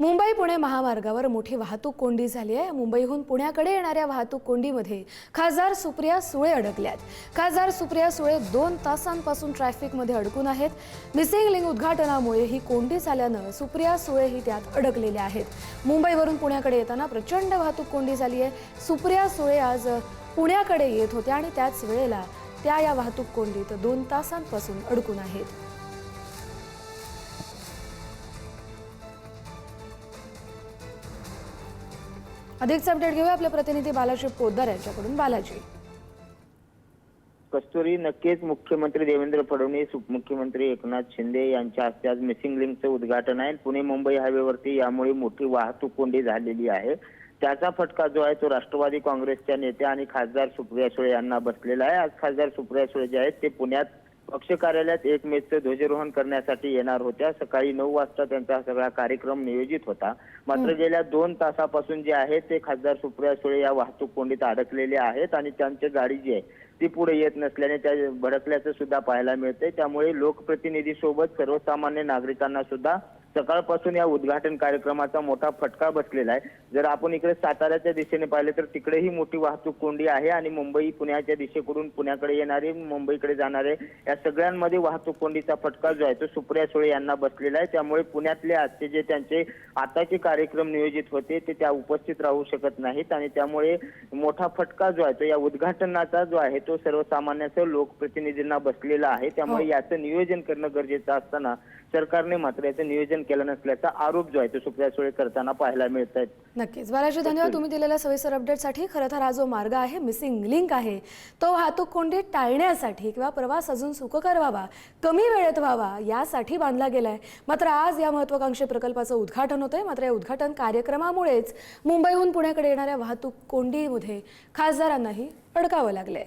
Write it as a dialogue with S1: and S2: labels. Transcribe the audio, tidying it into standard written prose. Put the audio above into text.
S1: मुंबई पुणे महामार्गावर मोठी वाहतूक कोंडी झाली आहे। मुंबईहून पुण्याकडे येणाऱ्या वाहतूक कोंडीमध्ये खासदार सुप्रिया सुळे अडकल्यात। खासदार सुप्रिया सुळे 2 तासांपासून ट्रॅफिकमध्ये अडकून आहेत। मिसिंग लिंक उद्घाटनामुळे ही कोंडी झाल्यानं सुप्रिया सुळे ही त्यात अडकलेल्या आहेत। मुंबईवरून पुण्याकडे येताना प्रचंड वाहतूक कोंडी झाली आहे। सुप्रिया सुळे आज पुण्याकडे येत होत्या आणि त्याच वेळेला त्या या वाहतूक कोंडीत 2 तासांपासून अडकून आहेत। अधिकचा अपडेट घेऊया आपले प्रतिनिधी बालाजी पोद्दार यांच्याकडून। बालाजी,
S2: कस्तुरी, नक्कीच मुख्यमंत्री देवेंद्र फडणवीस, उपमुख्यमंत्री एकनाथ शिंदे यांच्या हस्ते आज मिसिंग लिंकचं उद्घाटन आहे। पुणे मुंबई हायवेवरती यामुळे मोठी वाहतूक कोंडी झालेली आहे। त्याचा फटका जो आहे तो राष्ट्रवादी काँग्रेसच्या नेत्या आणि खासदार सुप्रिया सुळे यांना बसलेला आहे। आज खासदार सुप्रिया सुळे जे आहेत ते पुण्यात पक्ष कार्यालयात 1 मेचं ध्वजारोहण करण्यासाठी येणार होत्या। सकाळी 9 वाजता त्यांचा सगळा कार्यक्रम नियोजित होता। मात्र गेल्या 2 तासापासून जे आहे ते खासदार सुप्रिया सुळे या वाहतूक कोंडीत अडकलेले आहेत आणि त्यांची गाडी जी आहे ती पुढे येत नसल्याने त्या भडकल्याचं सुद्धा पाहायला मिळतंय। त्यामुळे लोकप्रतिनिधी सोबत सर्वसामान्य नागरिकांना सुद्धा सकाळपासून या उद्घाटन कार्यक्रमाचा मोठा फटका बसलेला आहे। जर आपण इकडे साताऱ्याच्या दिशेने पाहिले तर तिकडेही मोठी वाहतूक कोंडी आहे आणि मुंबई पुण्याच्या दिशेकडून पुण्याकडे येणारे, मुंबईकडे जाणारे या सगळ्यांमध्ये वाहतूक कोंडीचा फटका जो आहे तो सुप्रिया सुळे यांना बसलेला आहे। त्यामुळे पुण्यातले आजचे जे त्यांचे आताचे कार्यक्रम नियोजित होते ते त्या उपस्थित राहू शकत नाहीत आणि त्यामुळे मोठा फटका जो आहे तो या उद्घाटनाचा जो आहे तो सर्वसामान्यांसह लोकप्रतिनिधींना बसलेला आहे। त्यामुळे याचं नियोजन करणं गरजेचं असताना सरकारने मात्र याचं नियोजन केलं नसल्याचा आरोप जो आहे तो सुप्रिया सुळे करताना पाहायला मिळत आहेत।
S1: नक्कीच बालाजी, धन्यवाद तुम्ही दिलेल्या सविस्तर अपडेटसाठी। खरं तर हा जो मार्ग आहे, मिसिंग लिंक आहे, तो वाहतूक कोंडी टाळण्यासाठी किंवा प्रवास अजून सुखकर व्हावा, कमी वेळेत व्हावा यासाठी बांधला गेलाय। मात्र आज या महत्त्वाकांक्षी प्रकल्पाचं उद्घाटन होतंय। मात्र या उद्घाटन कार्यक्रमामुळेच मुंबईहून पुण्याकडे येणाऱ्या वाहतूक कोंडीमध्ये खासदारांनाही अडकावं लागलंय।